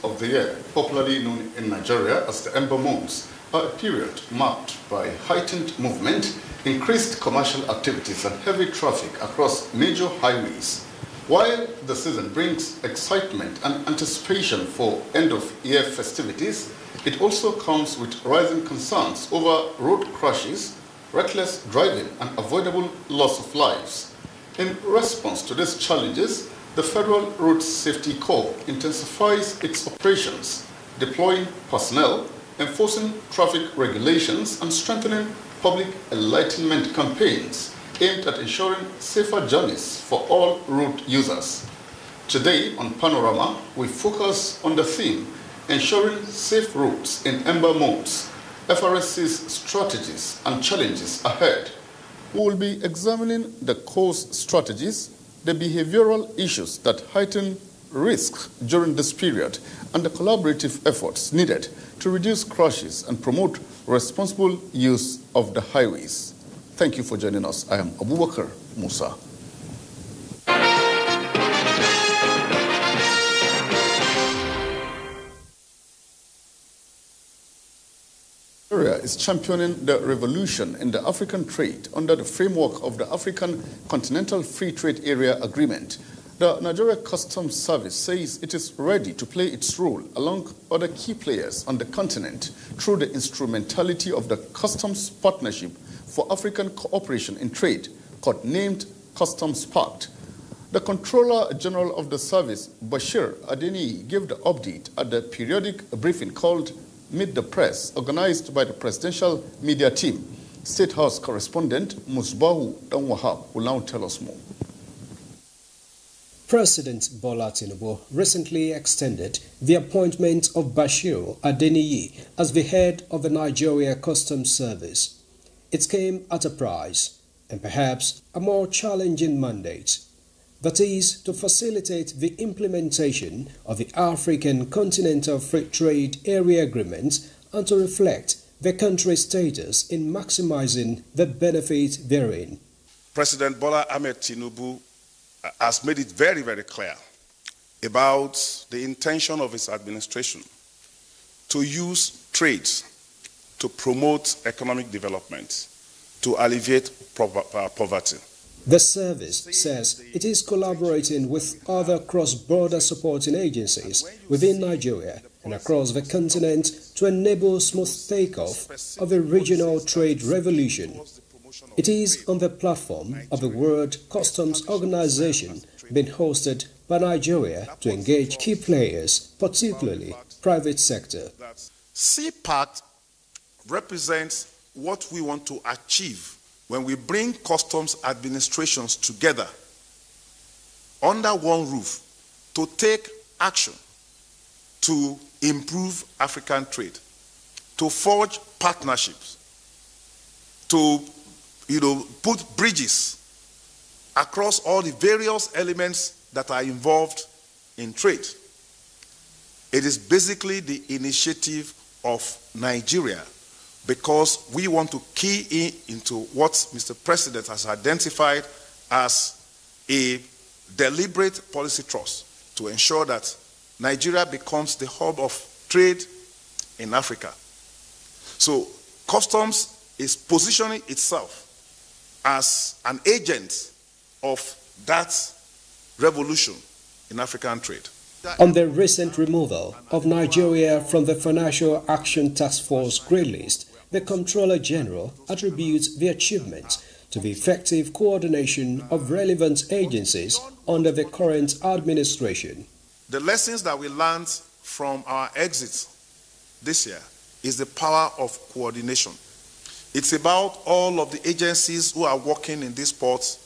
of the year, popularly known in Nigeria as the Ember Months, are a period marked by heightened movement, increased commercial activities and heavy traffic across major highways. While the season brings excitement and anticipation for end-of-year festivities, it also comes with rising concerns over road crashes, reckless driving and avoidable loss of lives. In response to these challenges, the Federal Road Safety Corps intensifies its operations, deploying personnel, enforcing traffic regulations, and strengthening public enlightenment campaigns aimed at ensuring safer journeys for all road users. Today on Panorama, we focus on the theme, ensuring safe roads in Ember Months, FRSC's strategies and challenges ahead. We will be examining the course strategies, the behavioral issues that heighten risks during this period, and the collaborative efforts needed to reduce crashes and promote responsible use of the highways. Thank you for joining us. I am Abubakar Musa. Nigeria is championing the revolution in the African trade under the framework of the African Continental Free Trade Area Agreement. The Nigeria Customs Service says it is ready to play its role along other key players on the continent through the instrumentality of the Customs Partnership for African Cooperation in Trade, codenamed Customs Pact. The Controller General of the Service, Bashir Adeniyi, gave the update at the periodic briefing called Meet the Press, organized by the Presidential Media Team. State House correspondent Musbahu Danwahab will now tell us more. President Bola Tinubu recently extended the appointment of Bashir Adeniyi as the head of the Nigeria Customs Service. It came at a price and perhaps a more challenging mandate. That is, to facilitate the implementation of the African Continental Free Trade Area Agreement and to reflect the country's status in maximizing the benefit therein. President Bola Ahmed Tinubu has made it very, very clear about the intention of his administration to use trade to promote economic development, to alleviate poverty. The service says it is collaborating with other cross-border supporting agencies within Nigeria and across the continent to enable smooth takeoff of a regional trade revolution. It is on the platform of the World Customs Organization being hosted by Nigeria to engage key players, particularly private sector. CPAC represents what we want to achieve when we bring customs administrations together under one roof to take action to improve African trade, to forge partnerships, to put bridges across all the various elements that are involved in trade. It is basically the initiative of Nigeria, because we want to key into what Mr. President has identified as a deliberate policy thrust to ensure that Nigeria becomes the hub of trade in Africa. So customs is positioning itself as an agent of that revolution in African trade. On the recent removal of Nigeria from the Financial Action Task Force grey list, the Comptroller General attributes the achievement to the effective coordination of relevant agencies under the current administration. The lessons that we learned from our exit this year is the power of coordination. It's about all of the agencies who are working in these ports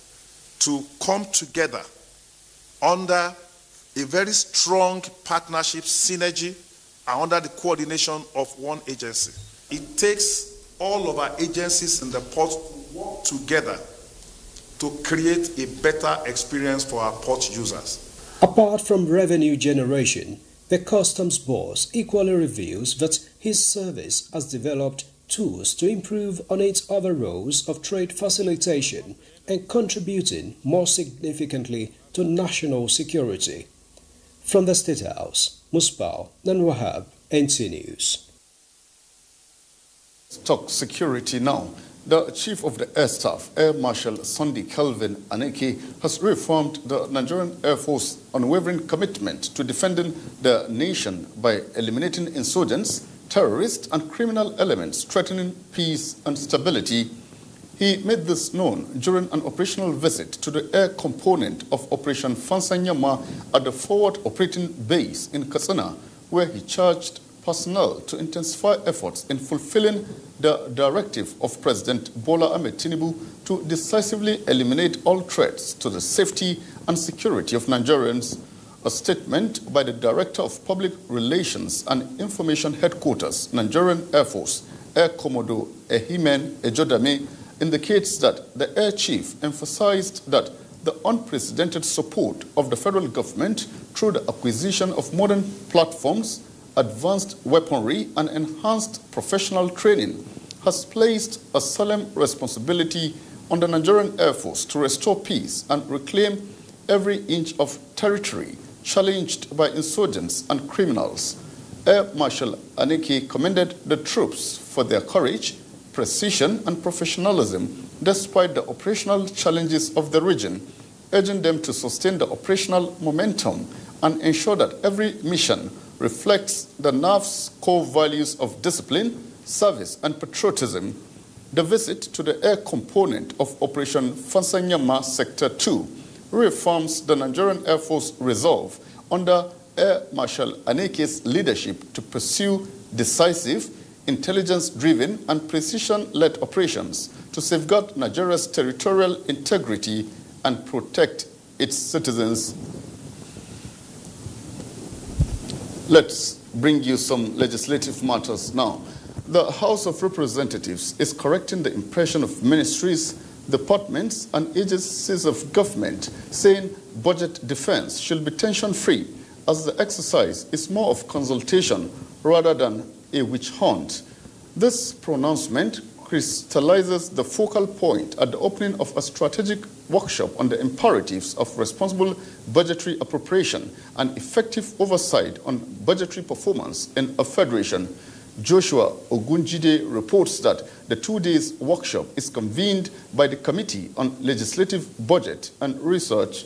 to come together under a very strong partnership synergy and under the coordination of one agency. It takes all of our agencies in the port to work together to create a better experience for our port users. Apart from revenue generation, the Customs Boss equally reveals that his service has developed tools to improve on its other roles of trade facilitation and contributing more significantly to national security. From the State House, Musbao Nanwahab, NT News. Talk security now. The Chief of the Air Staff, Air Marshal Sunday Kelvin Aneke, has reaffirmed the Nigerian Air Force's unwavering commitment to defending the nation by eliminating insurgents, terrorists, and criminal elements threatening peace and stability. He made this known during an operational visit to the air component of Operation Fansanyama at the Forward Operating Base in Katsina, where he charged personnel to intensify efforts in fulfilling the directive of President Bola Ahmed Tinubu to decisively eliminate all threats to the safety and security of Nigerians. A statement by the Director of Public Relations and Information Headquarters, Nigerian Air Force, Air Commodore Ehimen Ejodame, indicates that the Air Chief emphasized that the unprecedented support of the federal government through the acquisition of modern platforms, advanced weaponry, and enhanced professional training has placed a solemn responsibility on the Nigerian Air Force to restore peace and reclaim every inch of territory challenged by insurgents and criminals. Air Marshal Aneke commended the troops for their courage, precision, and professionalism despite the operational challenges of the region, urging them to sustain the operational momentum and ensure that every mission reflects the NAV's core values of discipline, service, and patriotism. The visit to the air component of Operation Fansanyama Sector 2 reaffirms the Nigerian Air Force resolve under Air Marshal Aneke's leadership to pursue decisive, intelligence-driven, and precision-led operations to safeguard Nigeria's territorial integrity and protect its citizens. Let's bring you some legislative matters now. The House of Representatives is correcting the impression of ministries, departments, and agencies of government, saying budget defense should be tension-free, as the exercise is more of consultation rather than a witch hunt. This pronouncement crystallizes the focal point at the opening of a strategic workshop on the imperatives of responsible budgetary appropriation and effective oversight on budgetary performance in a federation. Joshua Ogunjide reports that the 2 days workshop is convened by the Committee on Legislative Budget and Research.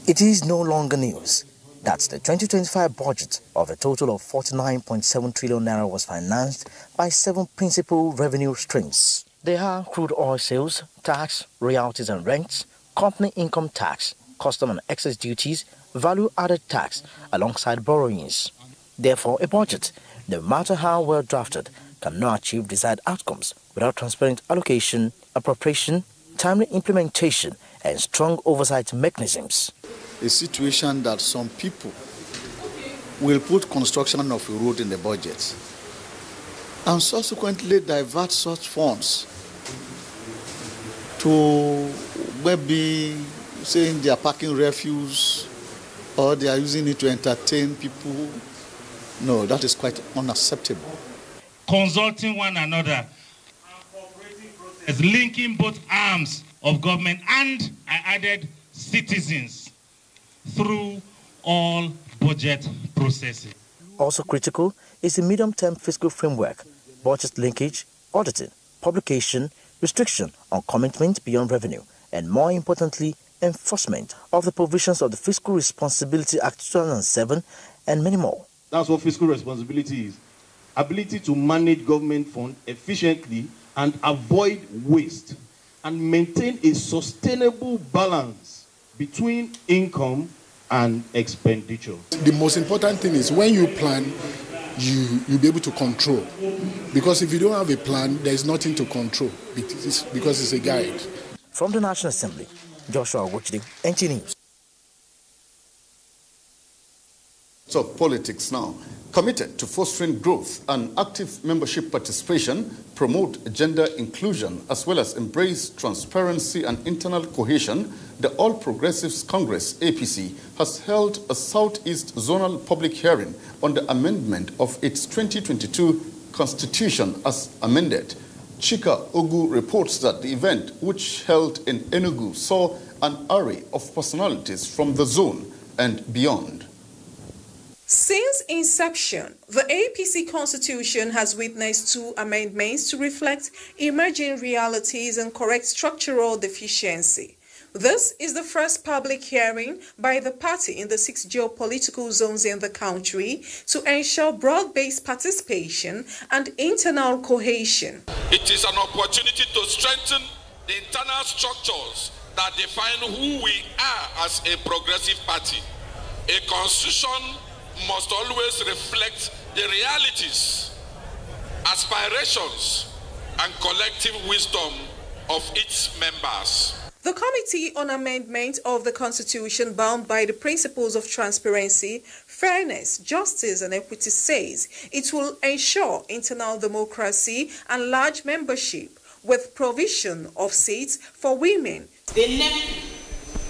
It is no longer news that the 2025 budget of a total of 49.7 trillion naira was financed by 7 principal revenue streams. They are crude oil sales, tax, royalties and rents, company income tax, custom and excess duties, value-added tax, alongside borrowings. Therefore, a budget, no matter how well drafted, cannot achieve desired outcomes without transparent allocation, appropriation, timely implementation, and strong oversight mechanisms. A situation that some people will put construction of a road in the budget and subsequently divert such funds to maybe saying they are packing refuse or they are using it to entertain people. No, that is quite unacceptable. Consulting one another, cooperating process, linking both arms of government and, I added, citizens through all budget processes. Also critical is the medium-term fiscal framework, budget linkage, auditing, publication, restriction on commitment beyond revenue, and more importantly, enforcement of the provisions of the Fiscal Responsibility Act 2007 and many more. That's what fiscal responsibility is. Ability to manage government funds efficiently and avoid waste and maintain a sustainable balance between income and expenditure. The most important thing is when you plan, you'll be able to control. Because if you don't have a plan, there's nothing to control because it's a guide. From the National Assembly, Joshua Ogunjide, NT News. So politics now. Committed to fostering growth and active membership participation, promote gender inclusion, as well as embrace transparency and internal cohesion, the All Progressives Congress, APC, has held a Southeast Zonal public hearing on the amendment of its 2022 constitution as amended. Chika Ogu reports that the event, which held in Enugu, saw an array of personalities from the zone, and beyond. Since inception, the APC constitution has witnessed 2 amendments to reflect emerging realities and correct structural deficiency. This is the first public hearing by the party in the 6 geopolitical zones in the country to ensure broad-based participation and internal cohesion. It is an opportunity to strengthen the internal structures that define who we are as a progressive party. A constitution must always reflect the realities, aspirations, and collective wisdom of its members. The Committee on Amendment of the Constitution, bound by the principles of transparency, fairness, justice, and equity, says it will ensure internal democracy and large membership with provision of seats for women. The NEP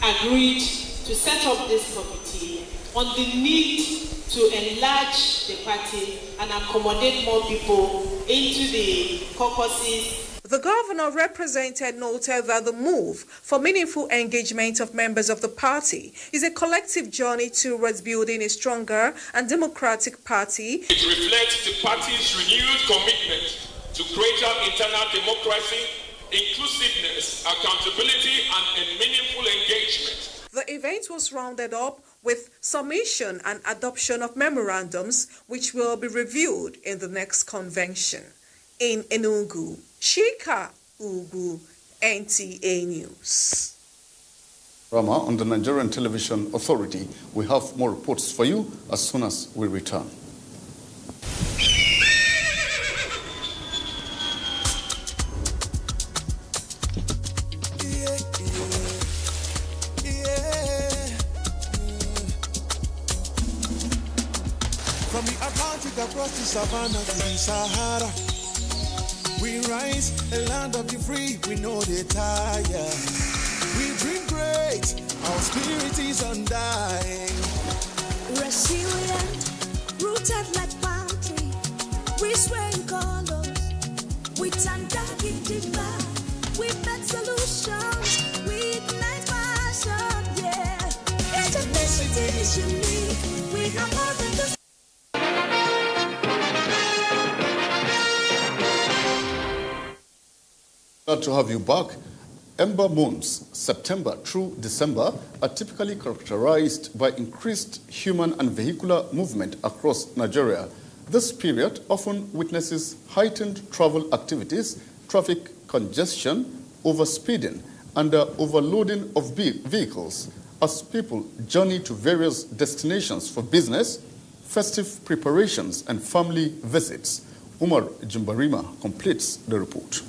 agreed to set up this committee on the need to enlarge the party and accommodate more people into the caucuses. The governor represented noted that the move for meaningful engagement of members of the party is a collective journey towards building a stronger and democratic party. It reflects the party's renewed commitment to greater internal democracy, inclusiveness, accountability, and a meaningful engagement. The event was rounded up with submission and adoption of memorandums, which will be reviewed in the next convention. In Enugu, Chika Ugu, NTA News. Rama, on the Nigerian Television Authority, we have more reports for you as soon as we return. From the Atlantic across the savannah to the Sahara, we rise, a land of the free, we know they tire. We dream great, our spirit is undying. Resilient, rooted like palm tree, we swear in colors, we stand back in demand, we make solutions, we ignite passion, yeah. Ethnicity is unique, we have more than just. Glad to have you back. Ember months, September through December, are typically characterized by increased human and vehicular movement across Nigeria. This period often witnesses heightened travel activities, traffic congestion, overspeeding, and overloading of vehicles as people journey to various destinations for business, festive preparations, and family visits. Umar Jimbarima completes the report.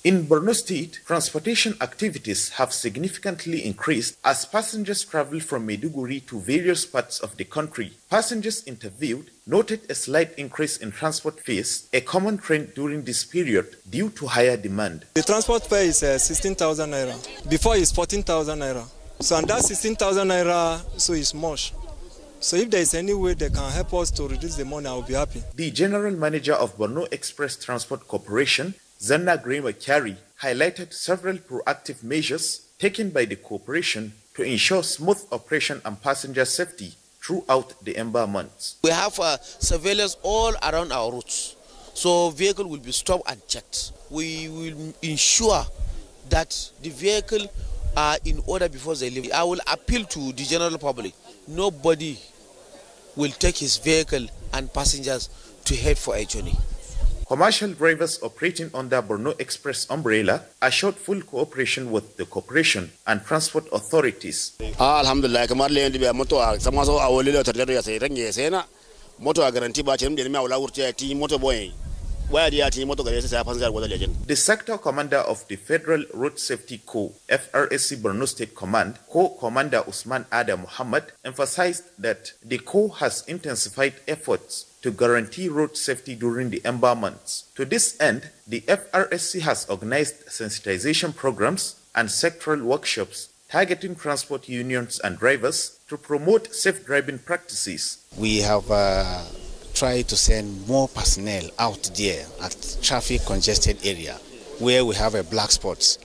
In Borno State, transportation activities have significantly increased as passengers travel from Maiduguri to various parts of the country. Passengers interviewed noted a slight increase in transport fares, a common trend during this period due to higher demand. The transport fare is 16,000 naira. Before it's 14,000 naira. So and that 16,000 naira, so it's much. So if there is any way they can help us to reduce the money, I will be happy. The General Manager of Borno Express Transport Corporation, Zanna Grima Kyari, highlighted several proactive measures taken by the corporation to ensure smooth operation and passenger safety throughout the Ember months. We have surveillance all around our routes, so vehicle will be stopped and checked. We will ensure that the vehicle are in order before they leave. I will appeal to the general public. Nobody will take his vehicle and passengers to head for a journey. Commercial drivers operating under Borno Express umbrella assured full cooperation with the corporation and transport authorities. Alhamdulillah, kamar le ndi be moto sama so awole le tardare sai range sai na moto garanti ba ce mi awla wurti ti moto boy waya dia ti moto gare sai passenger wada legend. The sector commander of the Federal Road Safety Corps, FRSC Borno State Command, Co-Commander Usman Adam Muhammad, emphasized that the Corps has intensified efforts to guarantee road safety during the Ember months. To this end, the FRSC has organized sensitization programs and sectoral workshops targeting transport unions and drivers to promote safe driving practices. We have tried to send more personnel out there at traffic congested area where we have a black spots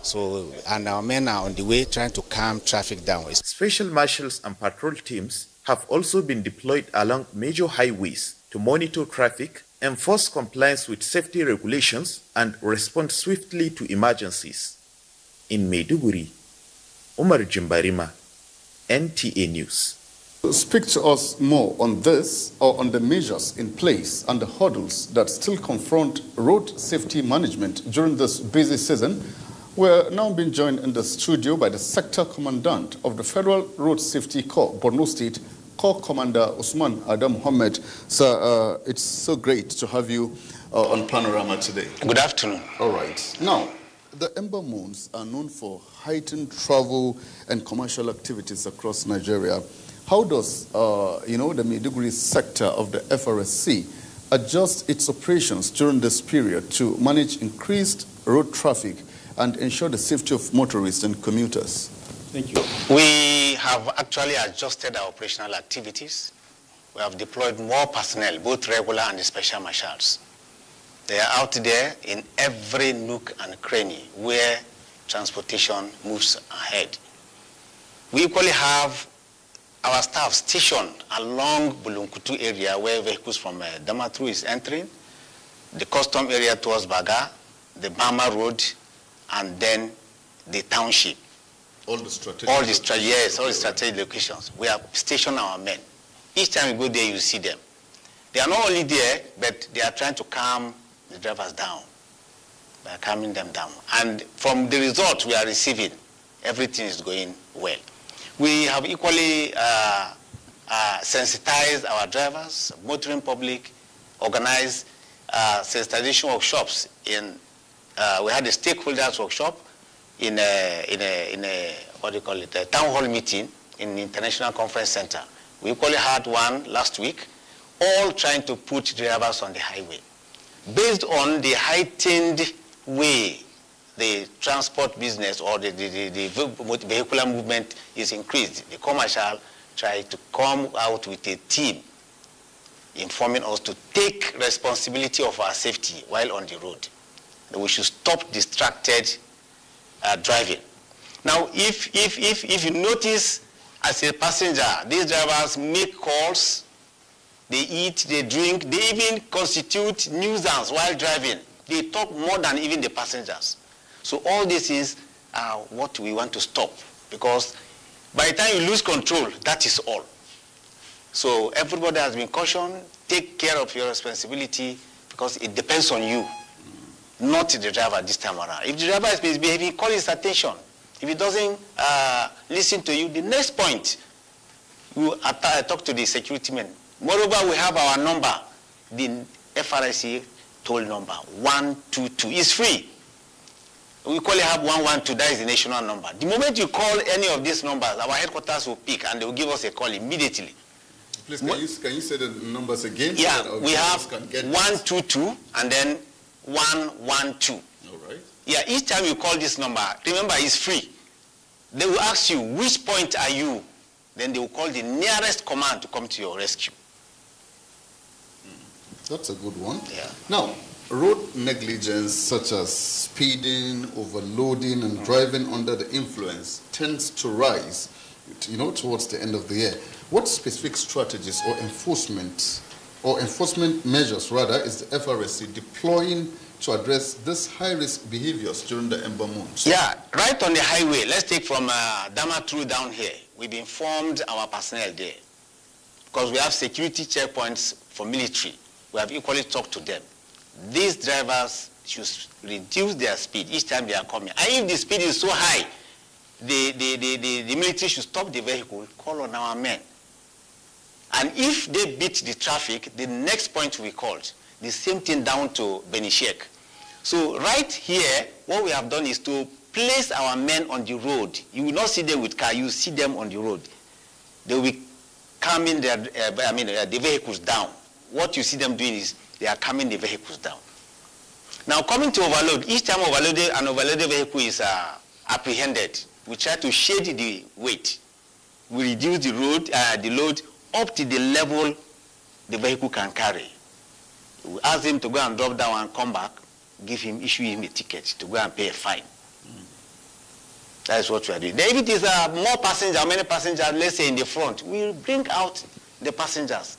So, and our men are on the way trying to calm traffic down. Special marshals and patrol teams have also been deployed along major highways to monitor traffic, enforce compliance with safety regulations, and respond swiftly to emergencies. In Maiduguri, Umar Jimbarima, NTA News. Speak to us more on this or on the measures in place and the hurdles that still confront road safety management during this busy season. We're now being joined in the studio by the Sector Commandant of the Federal Road Safety Corps, Borno State, Corps Commander Usman Adam Mohammed. Sir, it's so great to have you on Panorama today. Good afternoon. All right. Now, the Ember Moons are known for heightened travel and commercial activities across Nigeria. How does, the Maiduguri sector of the FRSC adjust its operations during this period to manage increased road traffic and ensure the safety of motorists and commuters? Thank you. We have actually adjusted our operational activities. We have deployed more personnel, both regular and special marshals. They are out there in every nook and cranny where transportation moves ahead. We equally have our staff stationed along Bulunkutu area where vehicles from Damaturu is entering, the custom area towards Baga, the Bama Road, and then the township. All the strategic locations. We have stationed our men. Each time we go there, you see them. They are not only there, but they are trying to calm the drivers down. They are calming them down. And from the results we are receiving, everything is going well. We have equally sensitized our drivers, motoring public, organized sensitization workshops. We had a stakeholders workshop in a town hall meeting in the International Conference Center. We equally had one last week, all trying to put drivers on the highway. Based on the heightened way the transport business or the vehicular movement is increased, the commercial try to come out with a team informing us to take responsibility of our safety while on the road. That we should stop distracted driving. Now, if you notice as a passenger, these drivers make calls, they eat, they drink, they even constitute nuisance while driving. They talk more than even the passengers. So all this is what we want to stop, because by the time you lose control, that is all. So everybody has been cautioned, take care of your responsibility, because it depends on you, not the driver this time around. If the driver is misbehaving, call his attention. If he doesn't listen to you, the next point, you talk to the security men. Moreover, we have our number, the FRSC toll number, 122. It's free. We equally have 112, that is the national number. The moment you call any of these numbers, our headquarters will pick and they will give us a call immediately. Please, can you say the numbers again? Yeah, so we have 122 and then 112. All right. Yeah, each time you call this number, remember it's free. They will ask you, which point are you? Then they will call the nearest command to come to your rescue. That's a good one. Yeah. Now, road negligence such as speeding, overloading, and driving under the influence tends to rise, towards the end of the year. What specific strategies or enforcement measures, rather, is the FRSC deploying to address these high-risk behaviors during the Ember months? Yeah, right on the highway. Let's take from Damaturu down here. We've informed our personnel there, because we have security checkpoints for military. We have equally talked to them. These drivers should reduce their speed each time they are coming. And if the speed is so high, the military should stop the vehicle, call on our men. And if they beat the traffic, the next point we called, the same thing down to Benishek. So right here, what we have done is to place our men on the road. You will not see them with car, you will see them on the road. They will be calming the vehicles down. What you see them doing is they are calming the vehicles down. Now, coming to overload, each time an overloaded vehicle is apprehended, we try to shade the weight. We reduce the load up to the level the vehicle can carry. We ask him to go and drop down and come back, issue him a ticket to go and pay a fine. That is what we are doing. Then if it is more passengers, many passengers, let's say in the front, we will bring out the passengers,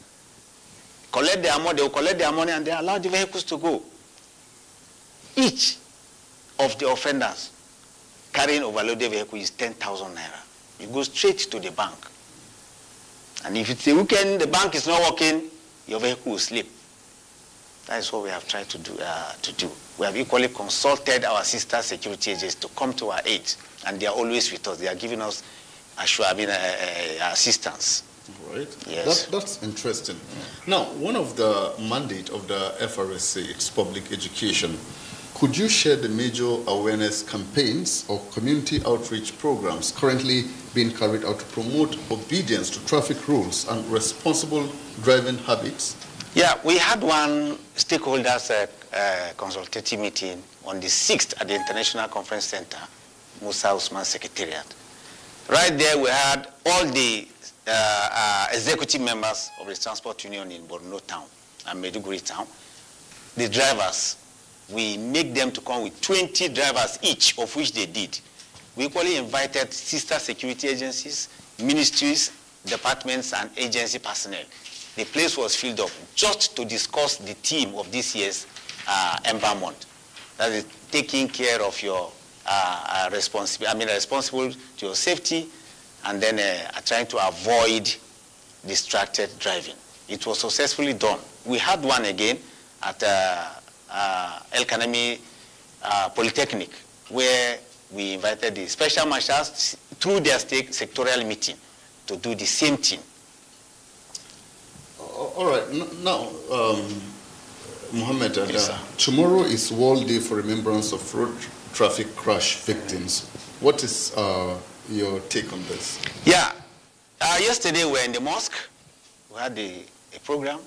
collect their money, they will collect their money and they allow the vehicles to go. Each of the offenders carrying overloaded vehicle is 10,000 naira. It goes straight to the bank. And if it's a weekend, the bank is not working, your vehicle will slip. That is what we have tried to do. We have equally consulted our sister security agents to come to our aid, and they are always with us. They are giving us assistance. Right. Yes. That's interesting. Now, one of the mandate of the FRSC is public education. Could you share the major awareness campaigns or community outreach programs currently being carried out to promote obedience to traffic rules and responsible driving habits? Yeah, we had one stakeholders consultative meeting on the 6th at the International Conference Center, Musa Usman Secretariat. Right there we had all the executive members of the transport union in Borno town and Maiduguri town. The drivers, we make them to come with 20 drivers each, of which they did. We equally invited sister security agencies, ministries, departments, and agency personnel. The place was filled up just to discuss the theme of this year's Ember Month. That is taking care of your responsible to your safety, and then trying to avoid distracted driving. It was successfully done. We had one again at El Kanemi Polytechnic, where we invited the special marshals through their sectorial meeting to do the same thing. All right. Now, Mohammed, Yes, tomorrow is World Day for Remembrance of Road Traffic Crash Victims. What is your take on this? Yeah. Yesterday we were in the mosque. We had a program.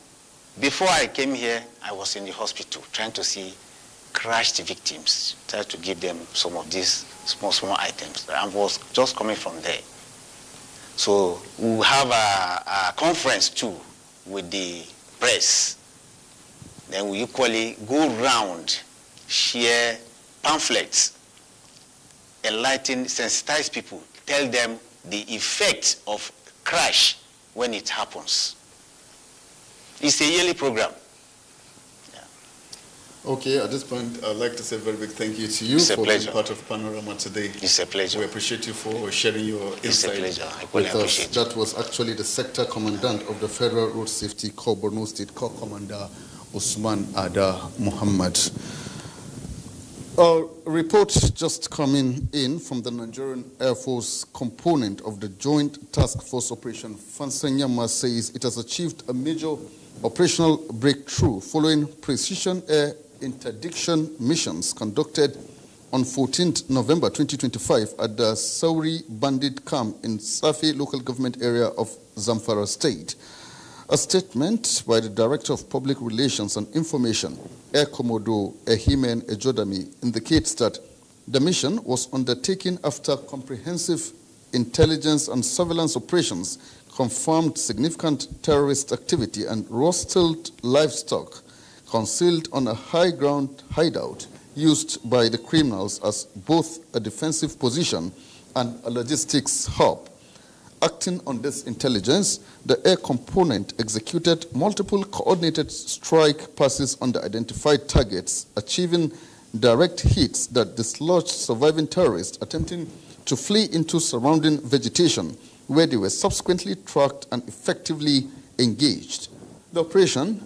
Before I came here, I was in the hospital trying to see crashed victims, trying to give them some of these small items. I was just coming from there. So we have a conference too with the press. Then we equally go round, share pamphlets, enlighten, sensitize people, tell them the effect of crash when it happens. It's a yearly program. Okay, at this point, I'd like to say a very big thank you to you It's a for pleasure. being part of Panorama today. It's a pleasure. We appreciate you for sharing your It's a insight pleasure. I equally with us. appreciate it. That was actually the Sector Commandant of the Federal Road Safety Corps, Borno State Corps Commander Usman Ada Muhammad. A report just coming in from the Nigerian Air Force component of the Joint Task Force Operation Fansanyama says it has achieved a major operational breakthrough following precision air interdiction missions conducted on 14th November 2025 at the Sauri Bandit Camp in Safi local government area of Zamfara State. A statement by the Director of Public Relations and Information, Air Commodore Ehimen Ejodami, indicates that the mission was undertaken after comprehensive intelligence and surveillance operations confirmed significant terrorist activity and rustled livestock concealed on a high ground hideout used by the criminals as both a defensive position and a logistics hub. Acting on this intelligence, the air component executed multiple coordinated strike passes on the identified targets, achieving direct hits that dislodged surviving terrorists attempting to flee into surrounding vegetation, where they were subsequently tracked and effectively engaged. The operation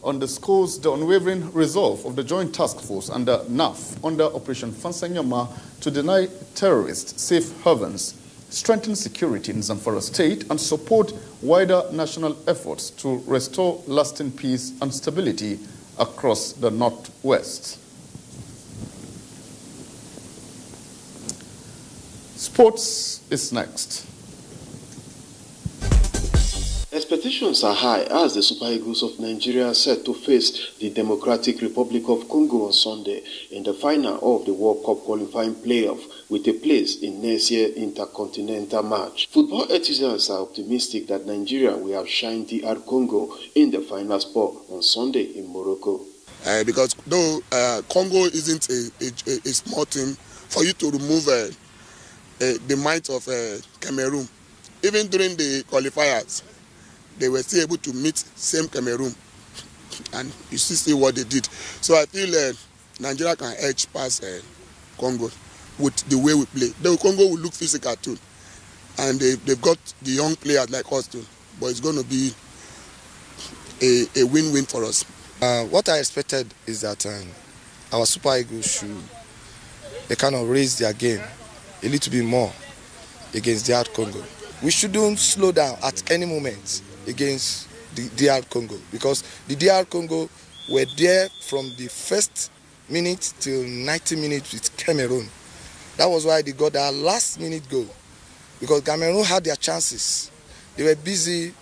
underscores the unwavering resolve of the Joint Task Force under NAF under Operation Fansanyama to deny terrorists safe havens, strengthen security in Zamfara State, and support wider national efforts to restore lasting peace and stability across the Northwest. Sports is next. Expectations are high as the Super Eagles of Nigeria are set to face the Democratic Republic of Congo on Sunday in the final of the World Cup qualifying playoff with a place in next year's intercontinental match. Football enthusiasts are optimistic that Nigeria will outshine DR Congo in the final spot on Sunday in Morocco. Because though Congo isn't a small team, for you to remove the might of Cameroon. Even during the qualifiers, they were still able to meet same Cameroon, and you see what they did. So I feel Nigeria can edge past Congo with the way we play. The Congo will look physical too, and they've got the young players like us too. But it's going to be a win-win for us. What I expected is that our Super Eagles should kind of raise their game a little bit more against DR Congo. We shouldn't slow down at any moment against the DR Congo, because the DR Congo were there from the first minute till 90 minutes with Cameroon. That was why they got their last minute goal, because Cameroon had their chances. They were busy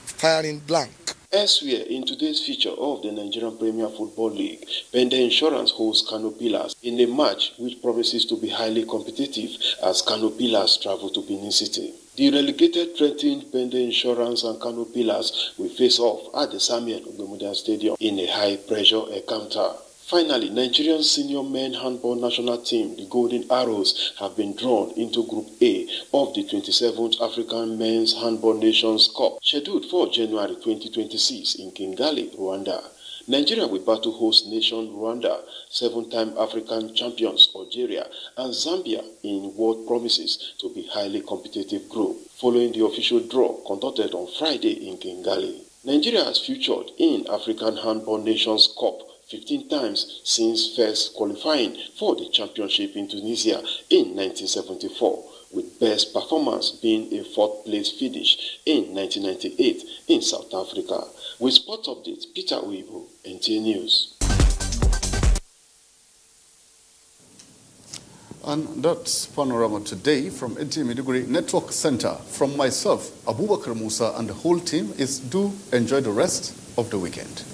firing blank. Elsewhere, in today's feature of the Nigerian Premier Football League, Bende Insurance hosts Kano Pillars in a match which promises to be highly competitive as Kano Pillars travel to Benin City. The relegated threatened Bende Insurance and Kano Pillars will face off at the Samian Ogbemudia Stadium in a high-pressure encounter. Finally, Nigerian senior men handball national team, the Golden Arrows, have been drawn into Group A of the 27th African Men's Handball Nations Cup, scheduled for January 2026 in Kigali, Rwanda. Nigeria will battle host nation Rwanda, 7-time African champions Algeria, and Zambia in what promises to be highly competitive group, following the official draw conducted on Friday in Kigali. Nigeria has featured in African Handball Nations Cup 15 times since first qualifying for the championship in Tunisia in 1974, with best performance being a 4th place finish in 1998 in South Africa. With Sport Updates, Peter Uibu, NTA News. And that's Panorama today from NTA Maiduguri Network Center. From myself, Abubakar Musa, and the whole team is do enjoy the rest of the weekend.